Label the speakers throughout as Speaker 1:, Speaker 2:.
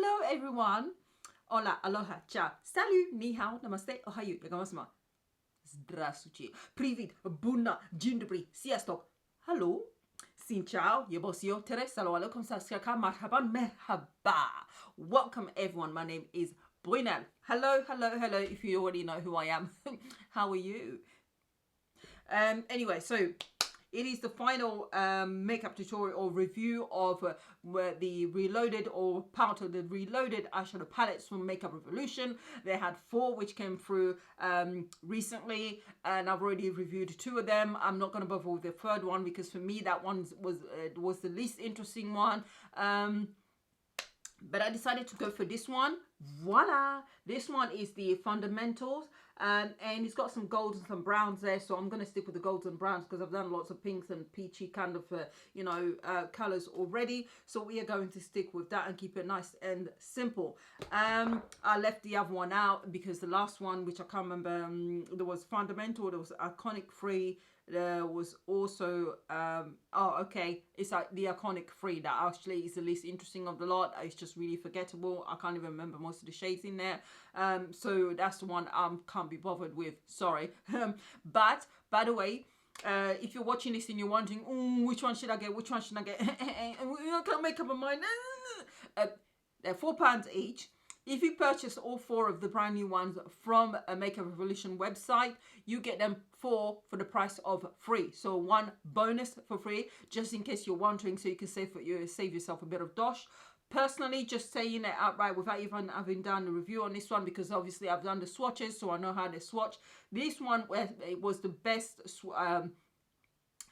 Speaker 1: Hello everyone. Hola, aloha, ciao, salut, ni hao, namaste, ohayo, yagamasu. Здравствуйте, привет, bunna, dzień dobry, sziasztok. Hello, xin ciao, yebosio, tere, salam alaikum, saskaka, marhaban, merhaba. Welcome everyone, my name is Brunel. Hello, hello, hello, if you already know who I am. How are you? Anyway, so it is the final makeup tutorial or review of the reloaded or part of the reloaded eyeshadow palettes from Makeup Revolution. They had 4 which came through recently, and I've already reviewed 2 of them. I'm not going to bother with the third one because for me that one was the least interesting one. But I decided to go for this one. Voila! This one is the fundamentals, and it's got some golds and some browns there, so I'm going to stick with the golds and browns because I've done lots of pinks and peachy kind of colors already, so we are going to stick with that and keep it nice and simple. I left the other one out because the last one, which I can't remember, there was fundamental, there was iconic free, there was also it's like the iconic 3 that actually is the least interesting of the lot. It's just really forgettable. I can't even remember most of the shades in there, so that's the one I can't be bothered with, sorry. But by the way, if you're watching this and you're wondering, which one should I get, I can't make up my mind. They're £4 each. If you purchase all 4 of the brand new ones from a Makeup Revolution website, you get them 4 for the price of 3. So 1 bonus for free, just in case you're wondering, so you can save yourself a bit of dosh. Personally, just saying it outright without even having done a review on this one, because obviously I've done the swatches, so I know how they swatch. This one was the best,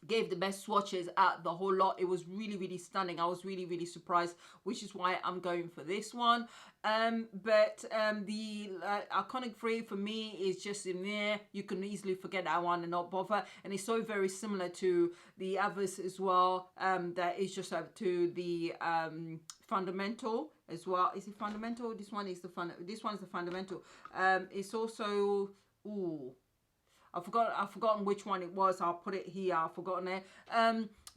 Speaker 1: gave the best swatches out the whole lot. It was really, really stunning. I was really, really surprised, which is why I'm going for this one. The iconic 3 for me is just in there. You can easily forget that one and not bother, and it's so very similar to the others as well. That is just to the fundamental as well. Is it fundamental? This one is the fundamental. It's also I've forgotten which one it was. I'll put it here. I've forgotten it.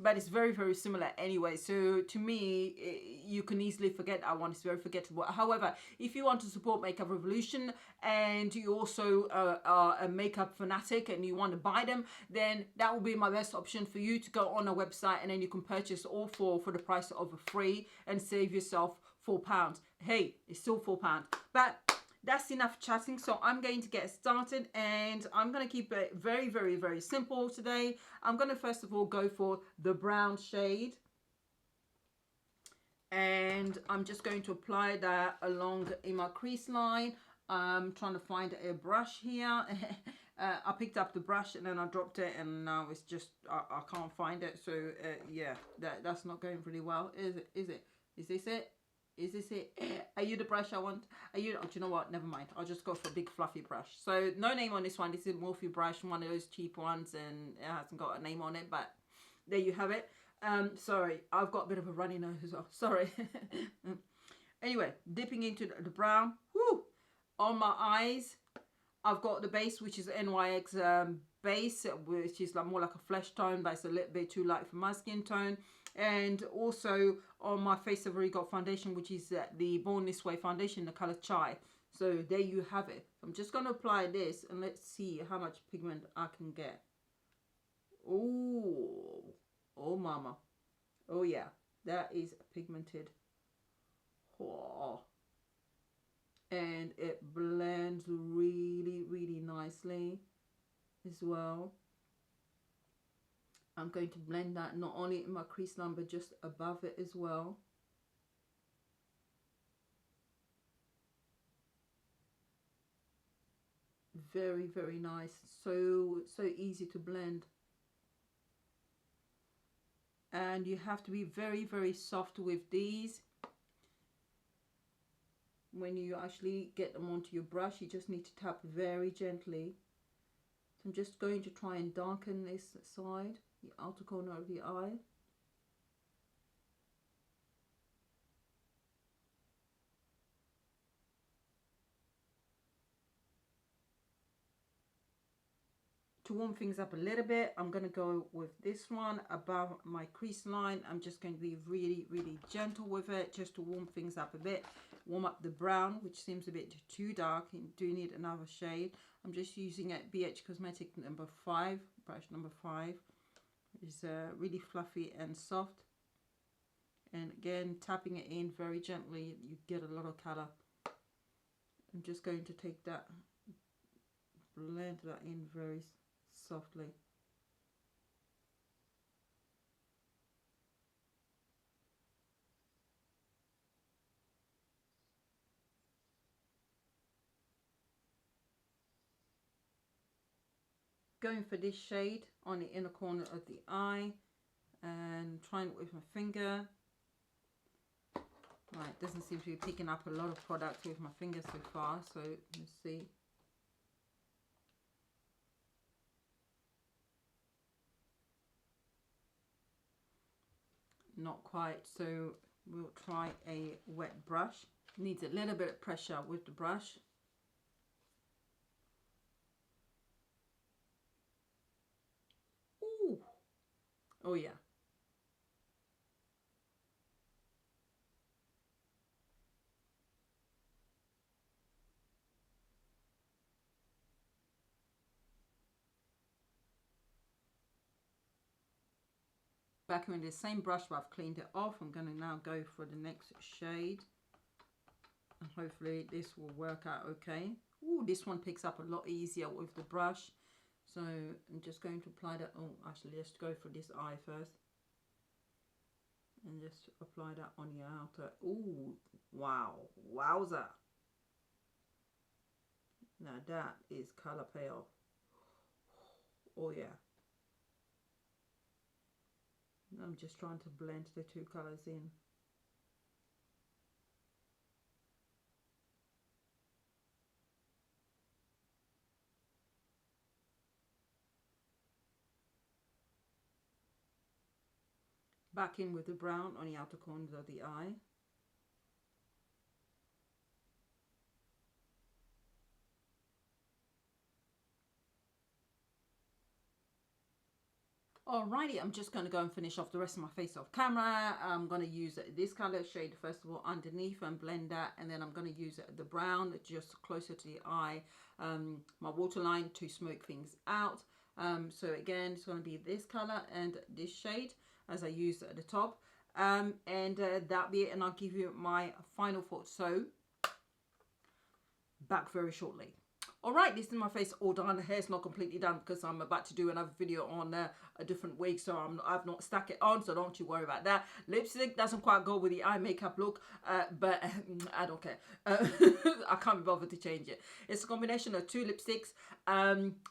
Speaker 1: But it's very, very similar anyway. So to me, you can easily forget that one. It's very forgettable. However, if you want to support Makeup Revolution and you also are a makeup fanatic and you want to buy them, then that will be my best option for you to go on a website, and then you can purchase all 4 for the price of 3 and save yourself £4. Hey, it's still £4. But that's enough chatting, so I'm going to get started, and I'm going to keep it very, very, very simple today. I'm going to first of all go for the brown shade, and I'm just going to apply that along in my crease line. I'm trying to find a brush here. I picked up the brush and then I dropped it, and now it's just I can't find it. So yeah, that's not going really well, is it? Is this it? Is this it? Are you the brush I want? Are you? Oh, do you know what? Never mind. I'll just go for a big fluffy brush. So no name on this one. This is a Morphe brush, one of those cheap ones, and it hasn't got a name on it. But there you have it. Sorry, I've got a bit of a runny nose as well. Sorry. Anyway, dipping into the brown. Whoo! On my eyes, I've got the base, which is NYX base, which is like more like a flesh tone, but it's a little bit too light for my skin tone. And also on my face, I've already got foundation, which is the Born This Way foundation, the color Chai. So there you have it. I'm just going to apply this, and let's see how much pigment I can get. Oh mama. Oh yeah, that is pigmented. Oh. And it blends really, really nicely as well. I'm going to blend that not only in my crease line, but just above it as well. Very, very nice. So easy to blend. And you have to be very, very soft with these. When you actually get them onto your brush, you just need to tap very gently. So I'm just going to try and darken this side, the outer corner of the eye. To warm things up a little bit, I'm going to go with this one above my crease line. I'm just going to be really, really gentle with it just to warm things up a bit. warm up the brown, which seems a bit too dark. You do need another shade. I'm just using it BH Cosmetic number 5, brush number 5. It's really fluffy and soft. And again, tapping it in very gently, you get a lot of color. I'm just going to take that, blend that in very softly. Going for this shade on the inner corner of the eye and trying it with my finger. Right, doesn't seem to be picking up a lot of product with my finger so far, so let's see. Not quite, so we'll try a wet brush. Needs a little bit of pressure with the brush. Ooh. Oh yeah. Back in the same brush, but I've cleaned it off. I'm going to now go for the next shade. And hopefully this will work out okay. Ooh, this one picks up a lot easier with the brush. So I'm just going to apply that. Oh, actually, let's go for this eye first. And just apply that on the outer. Ooh, wow. Wowza. Now that is color payoff. Oh, yeah. I'm just trying to blend the two colors in. Back in with the brown on the outer corners of the eye. Alrighty, I'm just going to go and finish off the rest of my face off camera. I'm going to use this color shade first of all underneath and blend that, and then I'm going to use the brown just closer to the eye, my waterline, to smoke things out. So again, it's going to be this color and this shade as I use at the top, and that'll be it, and I'll give you my final thoughts. So back very shortly. Alright, this is my face all done. The hair's not completely done because I'm about to do another video on a different wig, so I've not stuck it on, so don't you worry about that. Lipstick doesn't quite go with the eye makeup look, but I don't care. I can't be bothered to change it. It's a combination of two lipsticks.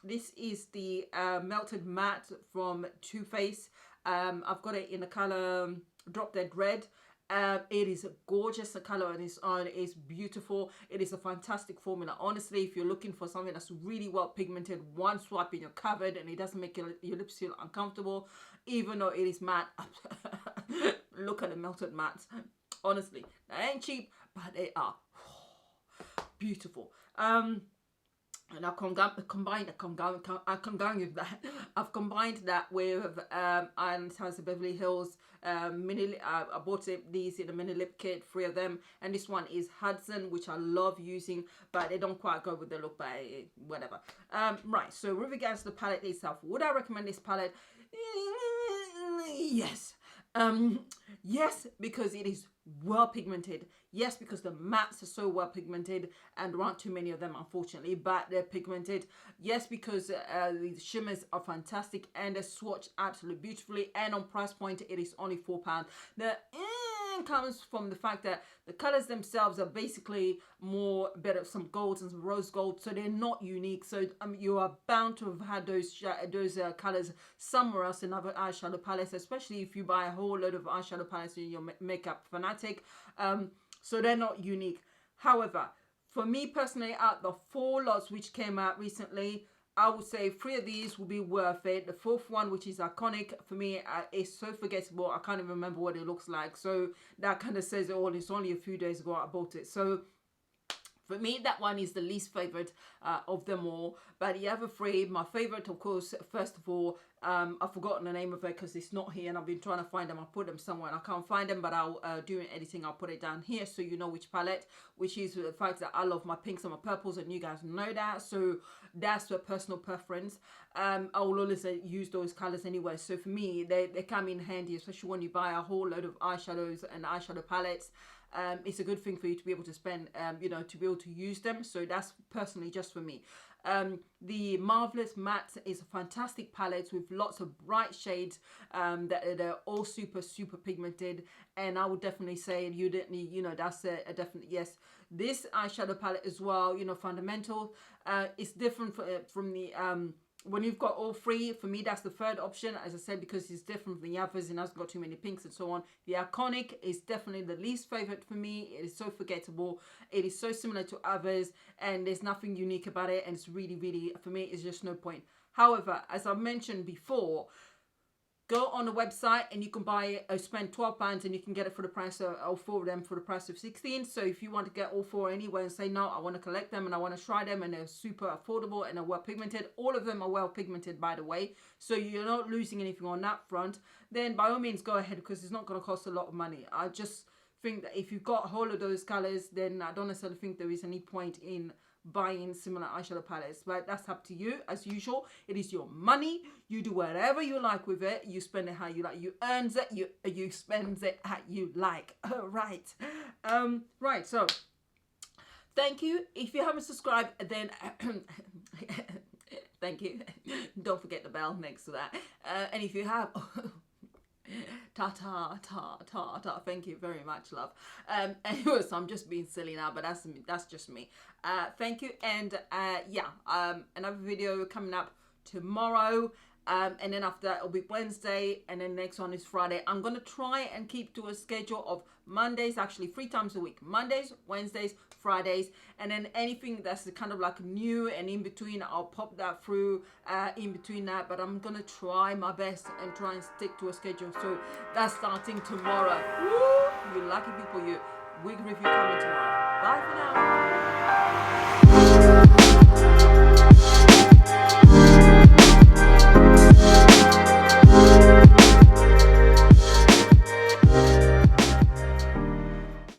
Speaker 1: This is the Melted Matte from Too Faced. I've got it in the color Drop Dead Red. It is a gorgeous color on its own. It's beautiful. It is a fantastic formula. Honestly, if you're looking for something that's really well pigmented, one swipe and you're covered, and it doesn't make your lips feel uncomfortable, even though it is matte. Look at the Melted Mattes. Honestly, they ain't cheap, but they are beautiful. And I've combined that with Anastasia Beverly Hills mini. I bought these in a mini lip kit, 3 of them, and this one is Hudson, which I love using, but they don't quite go with the look, but whatever. Right, so with regards to the palette itself, would I recommend this palette? Yes. Yes, because it is well pigmented. Yes, because the mattes are so well pigmented, and there aren't too many of them, unfortunately, but they're pigmented. Yes, because the shimmers are fantastic and they're swatched absolutely beautifully, and on price point it is only £4. The comes from the fact that the colors themselves are basically more better, some golds and some rose gold, so they're not unique. So you are bound to have had those colors somewhere else in other eyeshadow palettes, especially if you buy a whole load of eyeshadow palettes and you're makeup fanatic. So they're not unique. However, for me personally, out the 4 lots which came out recently, I would say 3 of these will be worth it. The 4th one, which is iconic for me, is so forgettable. I can't even remember what it looks like. So that kind of says it all. It's only a few days ago I bought it. So For me, that one is the least favorite of them all. But the other three, my favorite, of course, first of all, I've forgotten the name of it because it's not here and I've been trying to find them. I'll put them somewhere and I can't find them, but I'll, during editing, I'll put it down here so you know which palette, which is the fact that I love my pinks and my purples and you guys know that. So that's a personal preference. I will always use those colors anyway. So for me, they come in handy, especially when you buy a whole load of eyeshadows and eyeshadow palettes. It's a good thing for you to be able to spend, you know, to be able to use them. So that's personally just for me. The Marvelous Matte is a fantastic palette with lots of bright shades that they're all super pigmented, and I would definitely say you didn't need, you know, that's a definite yes. This eyeshadow palette as well, you know, Fundamental, it's different from the when you've got all three. For me, that's the third option, as I said, because it's different from the others and hasn't got too many pinks and so on. The Iconic is definitely the least favorite for me. It is so forgettable. It is so similar to others and there's nothing unique about it, and it's really, for me, it's just no point. However, as I mentioned before, go on the website and you can buy it, spend £12 and you can get it for the price of all four of them for the price of 16. So if you want to get all four anyway and say, no, I want to collect them and I want to try them and they're super affordable and are well pigmented, all of them are well pigmented, by the way, so you're not losing anything on that front, then by all means go ahead, because it's not going to cost a lot of money. I just think that if you've got a whole of those colors, then I don't necessarily think there is any point in buying similar eyeshadow palettes, but that's up to you. As usual, it is your money. You do whatever you like with it. You spend it how you like. You earns it. You spends it how you like. Right. Right. So, thank you. If you haven't subscribed, then thank you. Don't forget the bell next to that. And if you have. Ta. Thank you very much, love. Anyway, so I'm just being silly now, but that's just me. Thank you, and yeah, another video coming up tomorrow. And then after that it'll be Wednesday, and then next one is Friday. I'm gonna try and keep to a schedule of Mondays, actually 3 times a week: Mondays, Wednesdays, Fridays, and then anything that's kind of like new and in between, I'll pop that through in between that. But I'm gonna try my best and try and stick to a schedule. So that's starting tomorrow. Woo! You lucky people, you. Wig review coming tomorrow. Bye for now.